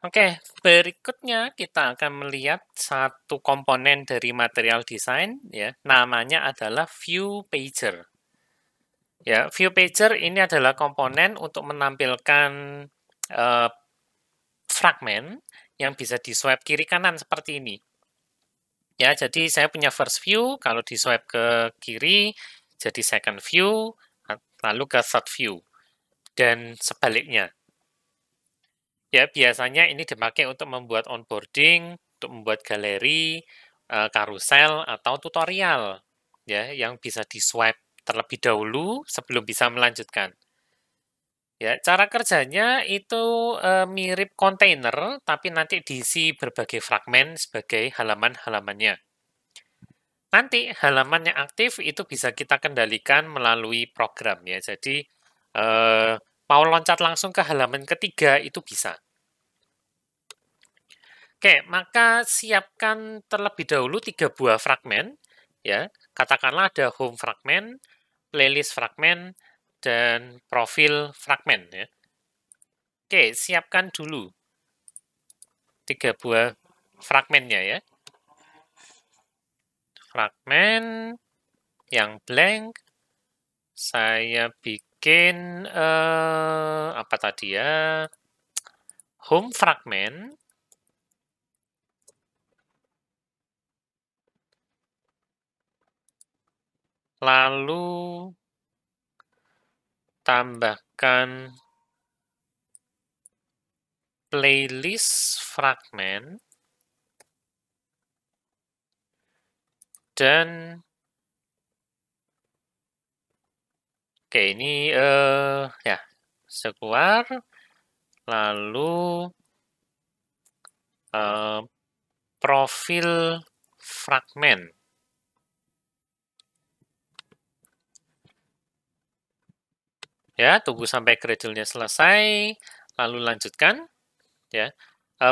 Oke, berikutnya kita akan melihat satu komponen dari material desain, ya, namanya adalah view pager. Ya, view pager ini adalah komponen untuk menampilkan eh, fragmen yang bisa di swipe kiri kanan seperti ini. Ya, jadi saya punya first view, kalau di swipe ke kiri jadi second view, lalu ke third view, dan sebaliknya. Ya, biasanya ini dipakai untuk membuat onboarding, untuk membuat galeri, karusel, atau tutorial, ya, yang bisa di-swipe terlebih dahulu sebelum bisa melanjutkan. Ya, cara kerjanya itu mirip kontainer, tapi nanti diisi berbagai fragmen sebagai halaman-halamannya. Nanti halaman yang aktif itu bisa kita kendalikan melalui program ya. Jadi mau loncat langsung ke halaman ketiga itu bisa. Oke, maka siapkan terlebih dahulu 3 buah fragmen, ya. Katakanlah ada home fragmen, playlist fragmen, dan profil fragmen, ya. Oke, siapkan dulu 3 buah fragmennya, ya. Fragmen yang blank, saya bikin, apa tadi ya, home fragmen, lalu tambahkan playlist fragmen, dan oke ini ya keluar, lalu profil fragmen. Ya, tunggu sampai Gradle-nya selesai, lalu lanjutkan. Ya,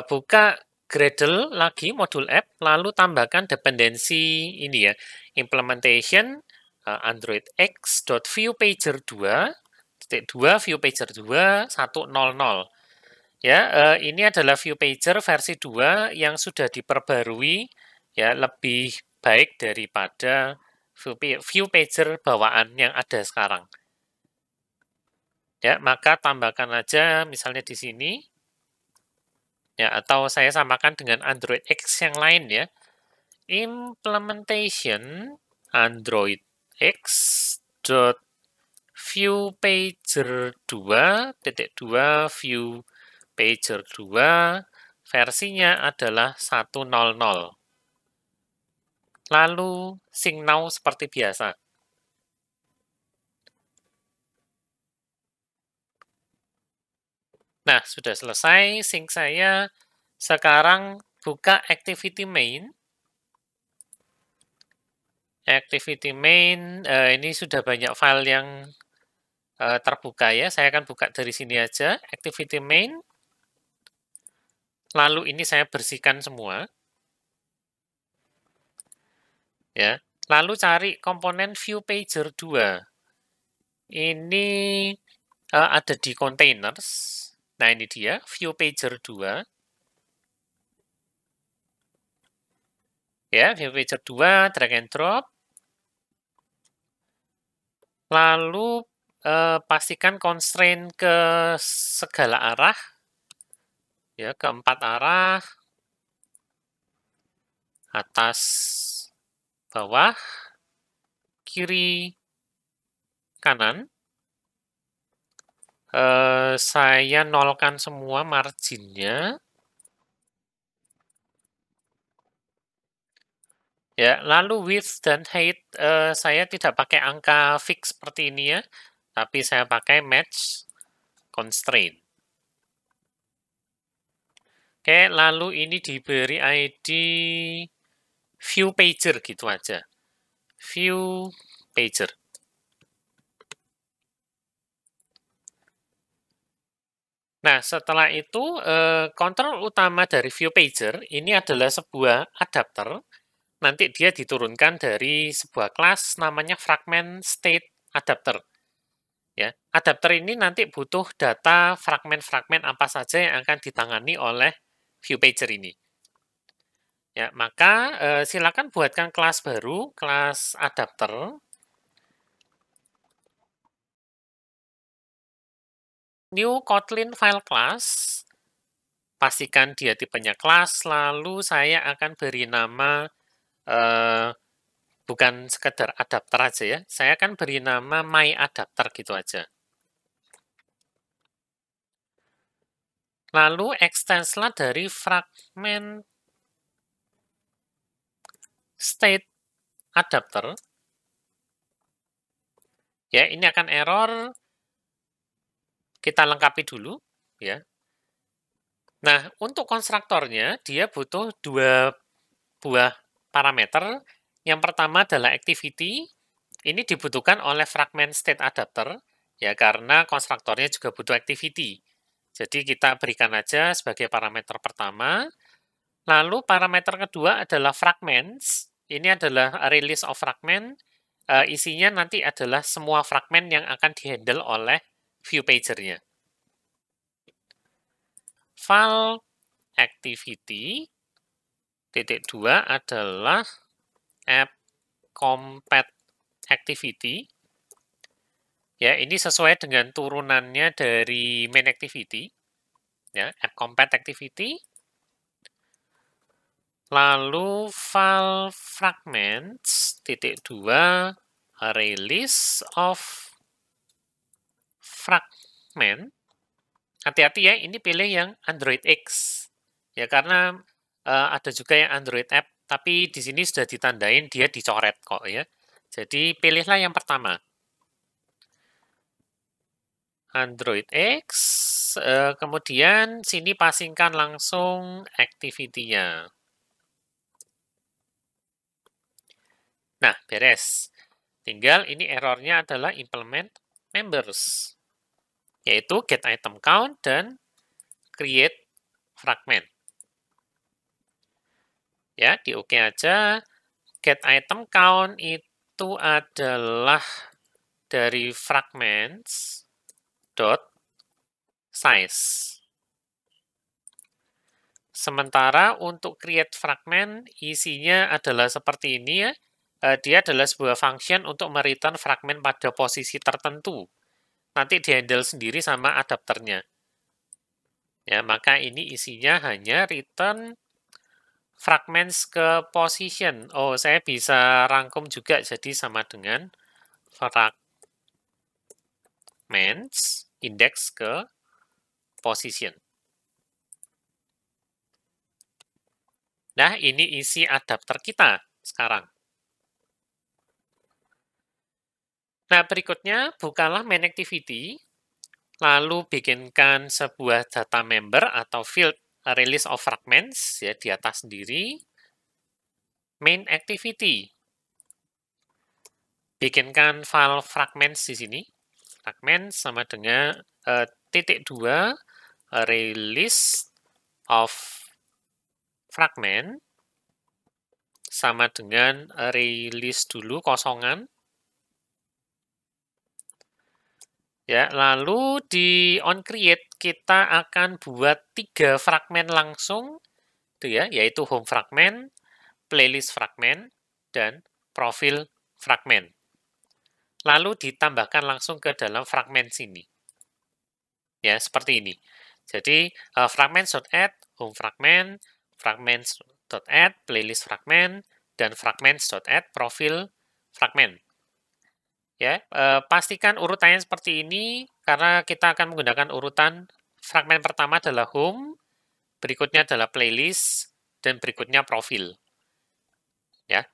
buka Gradle lagi modul app, lalu tambahkan dependensi ini ya, implementation Android X.viewpager2 viewpager2 100. Ya, ini adalah viewpager versi 2 yang sudah diperbarui ya lebih baik daripada viewpager bawaan yang ada sekarang. Ya, maka tambahkan aja misalnya di sini. Ya, atau saya samakan dengan Android X yang lain ya. Implementation Android X dot viewpager2 viewpager2 versinya adalah 100. Lalu sync now seperti biasa. Nah, sudah selesai sync saya. Sekarang buka activity main. Activity main, ini sudah banyak file yang terbuka ya. Saya akan buka dari sini aja, activity main. Lalu ini saya bersihkan semua. Ya. Lalu cari komponen viewpager 2. Ini ada di containers. Nah, ini dia, viewpager 2. Ya, viewpager 2, drag and drop. Lalu pastikan constraint ke segala arah. Ya, ke 4 arah. Atas, bawah, kiri, kanan. Saya nolkan semua marginnya. Ya, lalu width dan height saya tidak pakai angka fix seperti ini ya, tapi saya pakai match constraint. Oke, lalu ini diberi ID view pager gitu aja. View pager. Nah, setelah itu kontrol utama dari view pager ini adalah sebuah adapter. Nanti dia diturunkan dari sebuah kelas namanya fragment state adapter. Ya, adapter ini nanti butuh data fragmen-fragmen apa saja yang akan ditangani oleh view pager ini. Ya, maka silakan buatkan kelas baru, kelas adapter. New Kotlin file class. Pastikan dia tipenya kelas, lalu saya akan beri nama bukan sekedar adapter aja ya. Saya akan beri nama my adapter gitu aja. Lalu extenslah dari fragment state adapter. Ya, ini akan error. Kita lengkapi dulu ya. Nah, untuk konstruktornya dia butuh dua buah parameter. Yang pertama adalah activity. Ini dibutuhkan oleh fragment state adapter ya karena konstruktornya juga butuh activity. Jadi kita berikan aja sebagai parameter pertama. Lalu parameter kedua adalah fragments. Ini adalah release of fragment. Isinya nanti adalah semua fragment yang akan dihandle oleh view pager-nya. File activity titik 2 adalah app compat activity. Ya, ini sesuai dengan turunannya dari main activity. Ya, app compat activity. Lalu file fragments titik 2 release of fragment. Hati-hati ya, ini pilih yang Android X. Ya, karena ada juga yang Android app, tapi di sini sudah ditandain dia dicoret kok ya. Jadi pilihlah yang pertama. Android X, kemudian sini pasingkan langsung activity-nya. Nah, beres. Tinggal ini errornya adalah implement members, yaitu get item count dan create fragment. Ya, di OK aja. Get item count itu adalah dari fragments dot size. Sementara untuk create fragment isinya adalah seperti ini ya. Dia adalah sebuah function untuk mereturn fragment pada posisi tertentu. Nanti dihandle sendiri sama adapternya. Ya, maka ini isinya hanya return fragments ke position. Oh, saya bisa rangkum juga jadi sama dengan fragments index ke position. Nah, ini isi adapter kita sekarang. Nah, berikutnya bukalah main activity, lalu bikinkan sebuah data member atau field release of fragments ya di atas sendiri. Main activity. Bikinkan file fragments di sini. Fragments sama dengan titik 2 release of fragment sama dengan release dulu kosongan. Ya, lalu di onCreate kita akan buat 3 fragment langsung, itu ya, yaitu home fragment, playlist fragment, dan profil fragment. Lalu ditambahkan langsung ke dalam fragment sini. Ya, seperti ini. Jadi, fragments.add home fragment, fragments.add playlist fragment, dan fragments.add profil fragment. Ya, pastikan urutannya seperti ini karena kita akan menggunakan urutan fragmen pertama adalah home, berikutnya adalah playlist, dan berikutnya profil. Ya.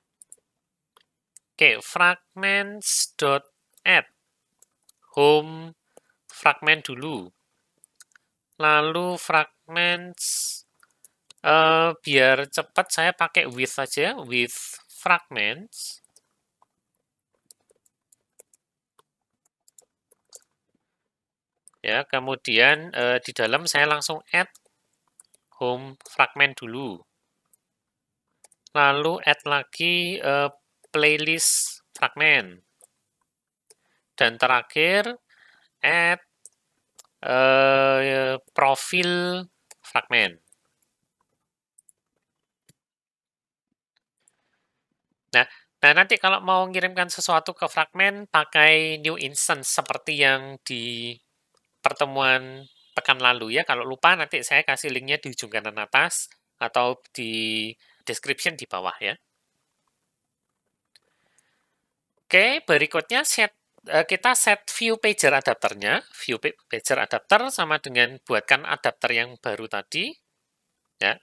Oke, fragments.add home fragment dulu. Lalu fragments biar cepat saya pakai with saja, with fragments. Ya, kemudian di dalam saya langsung add home fragment dulu. Lalu add lagi playlist fragment. Dan terakhir add profil fragment. Nah, nanti kalau mau ngirimkan sesuatu ke fragmen, pakai new instance seperti yang di pertemuan pekan lalu ya. Kalau lupa, nanti saya kasih linknya di ujung kanan atas atau di description di bawah ya. Oke, berikutnya kita set view pager adapternya. View pager adapter sama dengan buatkan adapter yang baru tadi. Ya.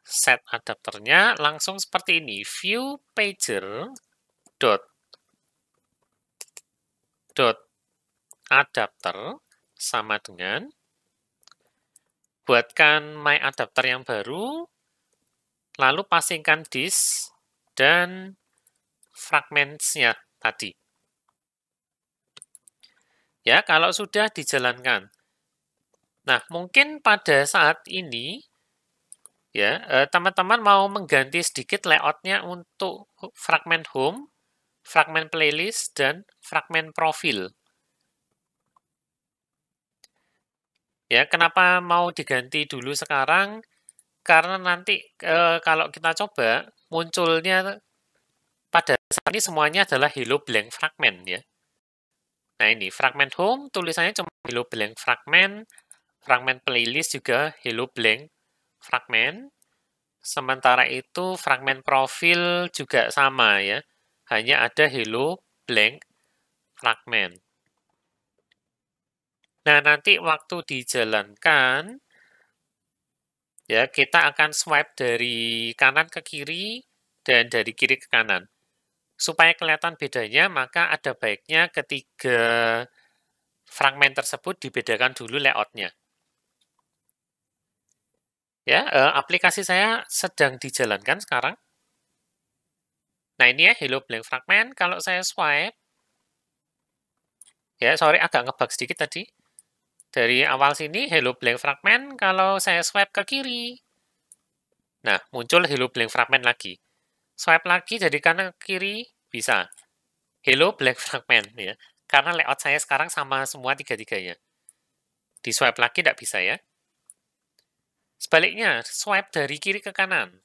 Set adapternya langsung seperti ini. View pager dot adapter sama dengan buatkan my adapter yang baru, lalu pasingkan disk dan fragments-nya tadi. Ya, kalau sudah dijalankan. Nah, mungkin pada saat ini, ya, teman-teman mau mengganti sedikit layout-nya untuk fragment home, fragment playlist, dan fragment profil. Ya, kenapa mau diganti dulu sekarang? Karena nanti kalau kita coba, munculnya pada saat ini semuanya adalah hello blank fragment ya. Nah ini, fragment home tulisannya cuma hello blank fragment, fragment playlist juga hello blank fragment, sementara itu fragment profil juga sama ya, hanya ada hello blank fragment. Nah nanti waktu dijalankan, ya kita akan swipe dari kanan ke kiri dan dari kiri ke kanan. Supaya kelihatan bedanya, maka ada baiknya ketiga fragmen tersebut dibedakan dulu layout-nya. Ya, aplikasi saya sedang dijalankan sekarang. Nah, ini ya, hello blank fragment. Kalau saya swipe, ya, sorry, agak ngebug sedikit tadi. Dari awal sini, hello blank fragment. Kalau saya swipe ke kiri, nah, muncul hello blank fragment lagi. Swipe lagi dari kanan ke kiri, bisa. Hello blank fragment, ya. Karena layout saya sekarang sama semua tiga-tiganya. Di swipe lagi tidak bisa ya. Sebaliknya, swipe dari kiri ke kanan.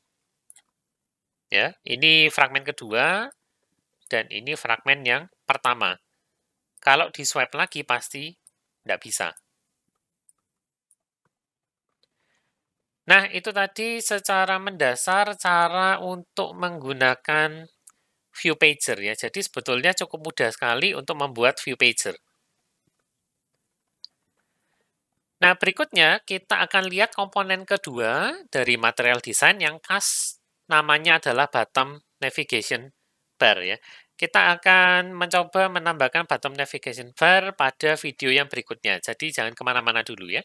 Ya, ini fragmen kedua, dan ini fragmen yang pertama. Kalau di swipe lagi pasti tidak bisa. Nah, itu tadi secara mendasar cara untuk menggunakan view pager ya. Jadi sebetulnya cukup mudah sekali untuk membuat view pager. Nah, berikutnya kita akan lihat komponen kedua dari material design yang khas namanya adalah bottom navigation bar ya. Kita akan mencoba menambahkan bottom navigation bar pada video yang berikutnya. Jadi jangan kemana-mana dulu ya.